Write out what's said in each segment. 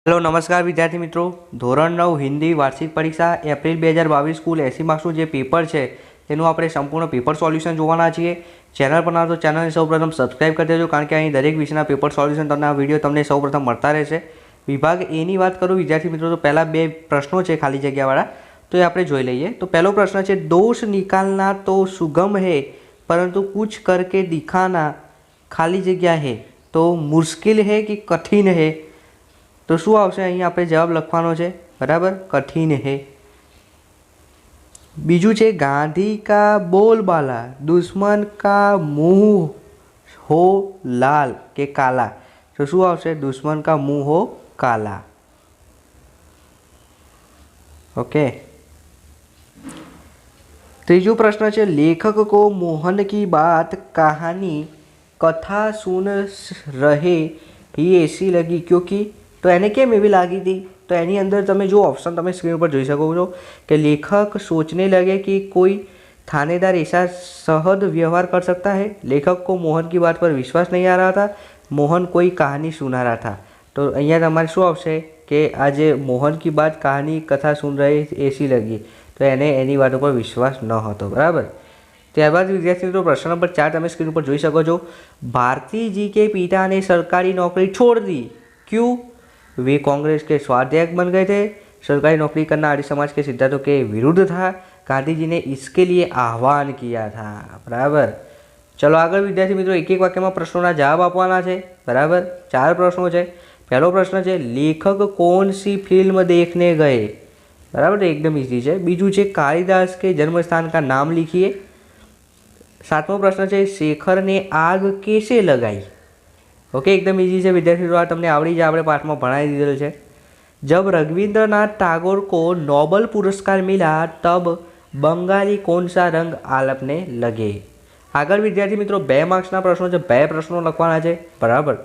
Hello नमस्कार विद्यार्थी मित्रों। ધોરણ 9 હિન્દી વાર્ષિક પરીક્ષા એપ્રિલ 2022 કુલ 80 માર્ક્સનું જે પેપર છે તેનું આપણે સંપૂર્ણ પેપર સોલ્યુશન જોવાના છીએ। ચેનલ પર ના તો ચેનલને સૌપ્રથમ સબસ્ક્રાઇબ કરી દેજો, કારણ કે અહીં દરેક વિષયના પેપર સોલ્યુશન તમને આ વિડીયો તમને સૌપ્રથમ મળતા રહેશે। વિભાગ એ ની વાત કરું વિદ્યાર્થી મિત્રો તો પહેલા બે પ્રશ્નો છે ખાલી જગ્યાવાળા, તો એ આપણે જોઈ લઈએ। તો પહેલો પ્રશ્ન છે, दोष निकालना तो सुगम है परंतु कुछ करके दिखाना खाली जगह है तो मुश्किल है कि कठिन है। तो शू आवशे अहीं आपणे जवाब लखवानो छे, बराबर, कठिन है। बीजू छे, गांधी का बोलबाला दुश्मन का मुंह हो लाल के काला। तो शू आवशे, दुश्मन का मुंह हो काला। ओके। तीजो प्रश्न है, लेखक को मोहन की बात कहानी कथा सुन रहे ही ऐसी लगी क्योंकि। तो एने केम एवी लागी थी, तो एनी अंदर तमे जो ऑप्शन तमे स्क्रीन पर जोई सको छो कि लेखक सोचने लगे कि कोई थानेदार ऐसा सहज व्यवहार कर सकता है। लेखक को मोहन की बात पर विश्वास नहीं आ रहा था, मोहन कोई कहानी सुना रहा था। तो अहींया तमारे शुं आवशे कि आज मोहन की बात कहानी कथा सुन रहे ऐसी लगी, तो एने एनी बातों पर विश्वास न हतो, बराबर। त्यारबाद विद्यार्थी मित्रों प्रश्न नंबर 4 तमे स्क्रीन पर जोई सको छो। भारती जी के पिता ने सरकारी नौकरी छोड़ दी, क्यों? वे कांग्रेस के स्वाध्यायक बन गए थे, सरकारी नौकरी करना आर्य समाज के सिद्धांतों के विरुद्ध था, गांधी जी ने इसके लिए आह्वान किया था, बराबर। चलो आगे विद्यार्थी मित्रों एक एक वाक्य में प्रश्नों ना जवाब आपवाना है, बराबर। 4 प्रश्नों है। पहलो प्रश्न है, लेखक कौन सी फिल्म देखने गए, बराबर, एकदम इजी है। बीजू है, कालिदास के जन्म स्थान का नाम लिखिए। 7मो प्रश्न है, शेखर ने आग कैसे लगाई। ओके, एकदम इजी है विद्यार्थी मित्रों, तमने आवड़ी जाए, आपणे पाठमां भणावी दीधेल छे। जब रविंद्रनाथ टैगोर को नोबल पुरस्कार मिला तब बंगाली कौन सा रंग आलपने लगे। आगर विद्यार्थी मित्रों 2 मार्क्सना प्रश्नों है, 2 प्रश्नों लखवाना है, बराबर।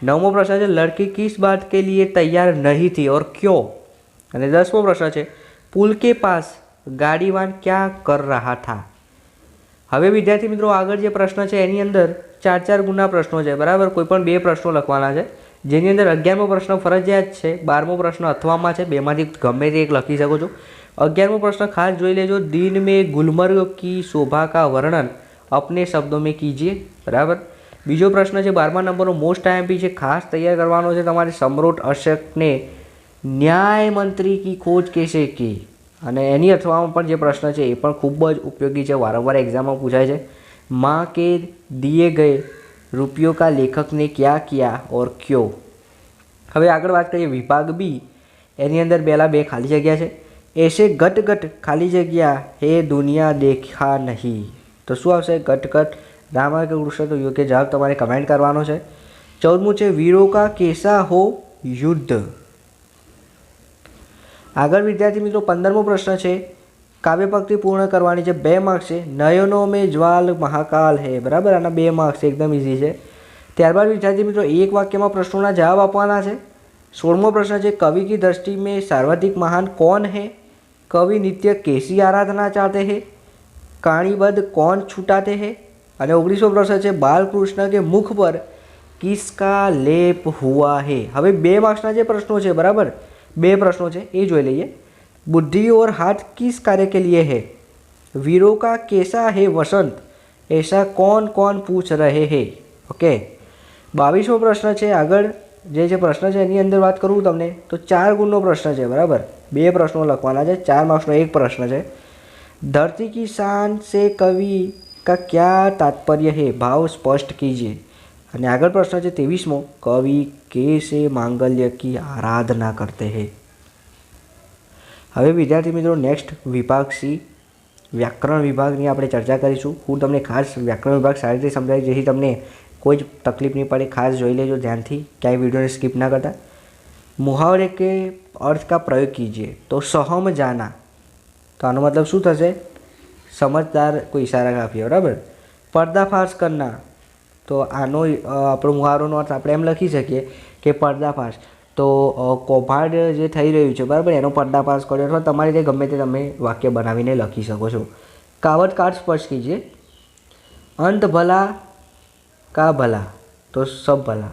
9मो प्रश्न है, लड़की किस बात के लिए तैयार नहीं थी और क्यों। और 10मो प्रश्न है, पुल के पास गाड़ीवान क्या कर रहा था। हवे विद्यार्थी मित्रों आगर जो प्रश्न है एनी अंदर 4-4 गुणना प्रश्नों है, बराबर। कोईपण 2 प्रश्नों लखवाना है, जेनी अंदर 11मो प्रश्न फरजियात है, 12मो प्रश्न अथवा है, बेमांथी गमे ते एक लखी सको छो। 11मो प्रश्न खास जोई लेजो, दिन में गुलमर्ग की शोभा का वर्णन अपने शब्दों में कीजिए, बराबर। बीजो प्रश्न है 12मा नंबर मोस्ट आईएमपी है, खास तैयार करवानो है तमारे। सम्राट अशोक ने न्याय मंत्री की खोज कैसे की, અને એની અથવામાં પણ જે પ્રશ્ન છે એ પણ ખૂબ જ ઉપયોગી છે, વારંવાર એક્ઝામમાં પૂછાય છે। माँ के दिए गए रुपयों का लेखक ने क्या किया और क्यों। હવે આગળ વાત કરીએ વિભાગ બી, એની અંદર પહેલાં 2 ખાલી જગ્યા છે। ऐसे गट गट खाली जगह हे दुनिया देखा नहीं। तो શું આવશે, गट गट राम के कृष्ण। तो योग्य जवाब તમારે કમેન્ટ કરવાનો છે। 14મું છે, वीरों का कैसा हो युद्ध। आगर विद्यार्थी मित्रों 15मो प्रश्न है, काव्य पंक्ति पूर्ण करवानी है, 2 मार्क्स है। नयनों में ज्वाल महाकाल है, बराबर, आना 2 मार्क्स एकदम इजी है। त्यारबाद विद्यार्थी मित्रों एक वाक्य में प्रश्नों जवाब आपवाना है। 16मो प्रश्न है, कवि की दृष्टि में सर्वाधिक महान कौन है। कवि नित्य कैसी आराधना चाहते हैं, कहानीबद्ध कौन छुटाते हैं। और 19मो प्रश्न है, बालकृष्ण के मुख पर किसका लेप हुआ है। हवे 2 मार्क्सना जे प्रश्नों है, बराबर, 2 प्रश्नों है, ये जोई लईए। बुद्धि और हाथ किस कार्य के लिए है। वीरों का कैसा है वसंत, ऐसा कौन कौन पूछ रहे हैं। ओके। 22मो प्रश्न है, आगर जे प्रश्न है एनी अंदर बात करूँ तमने तो 4 गुणनो प्रश्न है, बराबर। 2 प्रश्नों लखवाना है, 4 मार्क्सनो एक प्रश्न है। धरती की शान से कवि का क्या तात्पर्य है, भाव स्पष्ट कीजिए। और आगर प्रश्न है 23मो, कवि कैसे मांगल्य की आराधना करते हैं। हवे विद्यार्थी मित्रों नेक्स्ट विभाग सी व्याकरण विभाग की आपणे चर्चा करीशुं। हूँ तमने खास व्याकरण विभाग सारी रीते समझावी जेथी तमने कोई तकलीफ नहीं पड़े। खास जोई लेजो ध्यानथी, क्या वीडियो ने स्कीप ना करता। मुहावरे के अर्थ का प्रयोग कीजिए। तो सहम जाना, तो आनो मतलब शुं थशे, समझदार कोई इशारा काफी, बराबर। पर्दाफाश करना, तो आनो आपणो मुहावरोनो अर्थ आपणे एम लखी सकीए कि पर्दाफाश, तो कौभांड जे थई रह्युं छे, बराबर, एनो पर्दाफाश कर्यो। अथवा तमारी रीते गमे ते तमे वाक्य बनावीने लखी शको छो। कावत काट स्पष्ट कीजिए। अंत भला का भला, तो सब भला,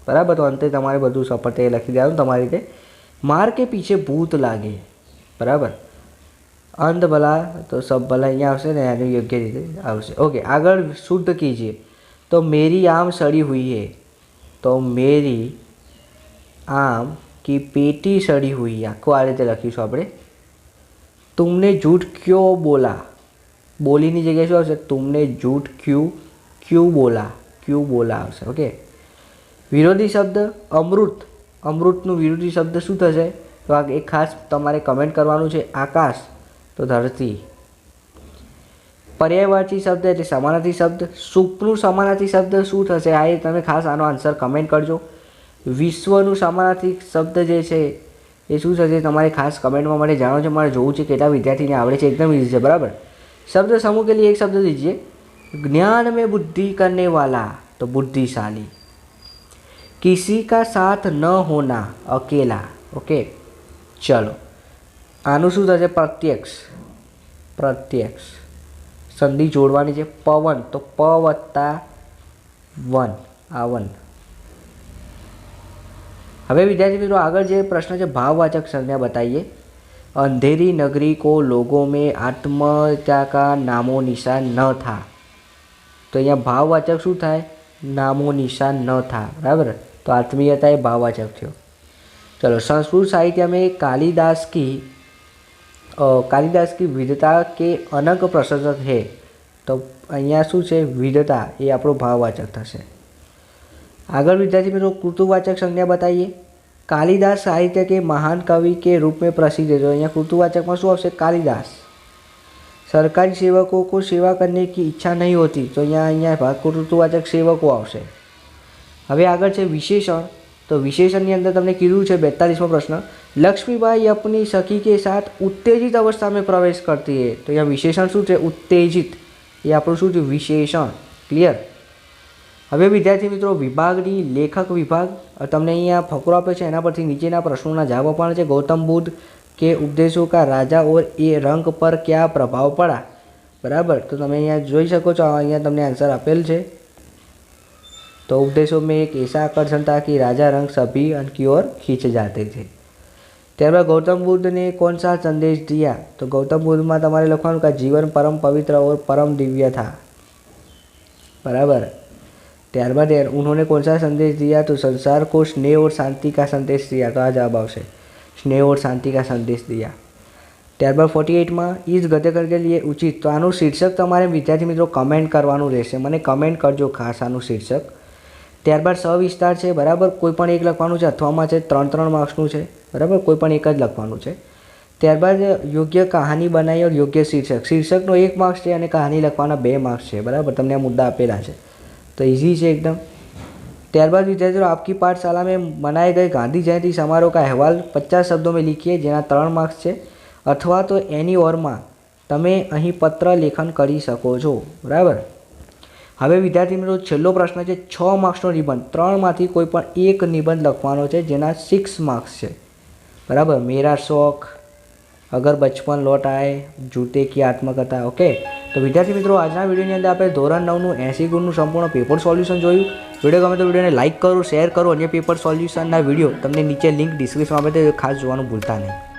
बराबर। तो अंते तमारे बधुं सपटे लखी देवानुं तमारी रीते। मार के पीछे भूत लागे, बराबर। अंध भला तो सब भला अहींया आवशे ने, आने योग्य रीते आवशे। ओके, आगळ शुद्ध कीजिए। तो मेरी आम सड़ी हुई है, तो मेरी आम की पेटी सड़ी हुई है, आखुं आ रीते लखीशुं आपणे। तुमने झूठ क्यों बोला, बोली नी जगह शुं आवशे, तुमने झूठ क्यों बोला आवशे। ओके, विरोधी शब्द अमृत, अमृतનું વિરોધી શબ્દ શું થશે? તો આ એક ખાસ તમારે કમેન્ટ કરવાનું છે, આકાશ તો ધરતી। પર્યાયવાચી શબ્દ એટલે સમાનાર્થી શબ્દ, સુપનું સમાનાર્થી શબ્દ શું થશે? આ એ તમે ખાસ આનો આન્સર કમેન્ટ કરજો। વિશ્વનું સમાનાર્થી શબ્દ જે છે એ શું થશે તમારે ખાસ કમેન્ટમાં મને જાણો છે, મારે જોવું છે કેટલા વિદ્યાર્થીને આવડે છે। एकदम ईजी है, बराबर। शब्द समूह के लिए एक शब्द दीजिए। ज्ञान में बुद्धि करने वाला तो बुद्धिशाली। किसी का साथ न होना, अकेला। ओके, चलो आनु शू थशे? प्रत्यक्ष, प्रत्यक्ष संधि जोड़वानी है। पवन तो प वत्ता वन, आवन। हवे विद्यार्थी मित्रों आगळ जे प्रश्न है, भाववाचक संज्ञा बताइए। अंधेरी नगरी को लोगों में आत्मीयता का नामो निशान न था, तो यहाँ भाववाचक शू थाय? नामो निशान न था, बराबर। तो आत्मीयता ए भाववाचक थयो। चलो, संस्कृत साहित्य में कालिदास की विधता के अनंत प्रशंसक है, तो अहींया शू छे? विधता ए आपणो भाववाचक थशे। आगळ विद्यार्थी मित्रों कृतुवाचक संज्ञा बताइए। कालिदास साहित्य के महान कवि के रूप में प्रसिद्ध है, तो अहींया कृतुवाचक में शू आवशे? कालिदास। सरकारी सेवकों को सेवा करने की इच्छा नहीं होती, तो अहींया कृतुवाचक सेवको आवशे। हवे आगळ छे विशेषण, तो विशेषणनी अंदर तमने कीधुं छे 42मो प्रश्न, लक्ष्मीबाई अपनी सखी के साथ उत्तेजित अवस्था में प्रवेश करती है, तो यहाँ विशेषण शू छे? उत्तेजित। ये आपणुं शू छे? विशेषण। क्लियर। हवे विद्यार्थी मित्रों विभागनी लेखक विभाग तमने अहींया फकरो आप्यो छे, एना परथी नीचेना प्रश्नोना जवाब आपवाना छे। गौतम बुद्ध के उपदेशों का राजा और ये रंग पर क्या प्रभाव पड़ा, बराबर। तो तमे अहींया जोई शको छो, अहींया तमने आंसर आपेल छे। तो उपदेशों में एक ऐसा आकर्षण था कि राजा रंग सभी की ओर खींच जाते थे। त्यारबाद गौतम बुद्ध ने कौन सा संदेश दिया, तो गौतम बुद्ध में तमारे लखवानुं का जीवन परम पवित्र और परम दिव्य था, बराबर। त्यारबाद उन्होंने कौन सा संदेश दिया, तो संसार को स्नेह और शांति का संदेश दिया, तो आ जवाब आवशे, स्नेह और शांति का संदेश दिया। त्यारबाद 48 में इस गद्यकर के लिए उचित, तो आनु शीर्षक तमारे विद्यार्थी मित्रों कमेंट करवानुं रहेशे, मने कमेंट करजो खास आनु शीर्षक। त्यारबाद सविस्तार है, बराबर। कोईपण एक लखवानुं छे, अथवामां छे 3-3 मार्क्सनुं छे, बराबर। कोईपण एक ज लखवानुं छे। त्यारबाद योग्य कहानी बनाई और योग्य शीर्षक, शीर्षकनो 1 मार्क्स है और कहानी लखवाना 2 मार्क्स है, बराबर। तमने आ मुद्दा आपेला है, तो इजी है एकदम। त्यारबाद विद्यार्थियों आपकी पाठशाला में मनाए गए गांधी जयंती समारोह का अहवाल 50 शब्दों में लिखिए, जेना 3 मार्क्स है, अथवा तो एनी ओर में तमे अहीं पत्र लेखन करी शको छो, बराबर। हवे विद्यार्थी मित्रों छेल्लो प्रश्न है 6 मार्क्सनो निबंध, 3 मांथी कोईपण एक निबंध लखवानो छे, जेना 6 मार्क्स है, बराबर। मेरा शौक, अगर बचपन लौट आए, जूते की आत्मकथा। ओके, तो विद्यार्थी मित्रों आजना विडियोनी अंदर आपणे धोरण 9 80 गुणनुं संपूर्ण पेपर सोल्यूशन जोयुं। विडियो गमे तो विडियोने लाइक करो, शेर करो। अन्य पेपर सोल्यूशनना विडियो तमने नीचे लिंक डिस्क्रिप्शनमां आपे, खास जोवानुं भूलता नहीं।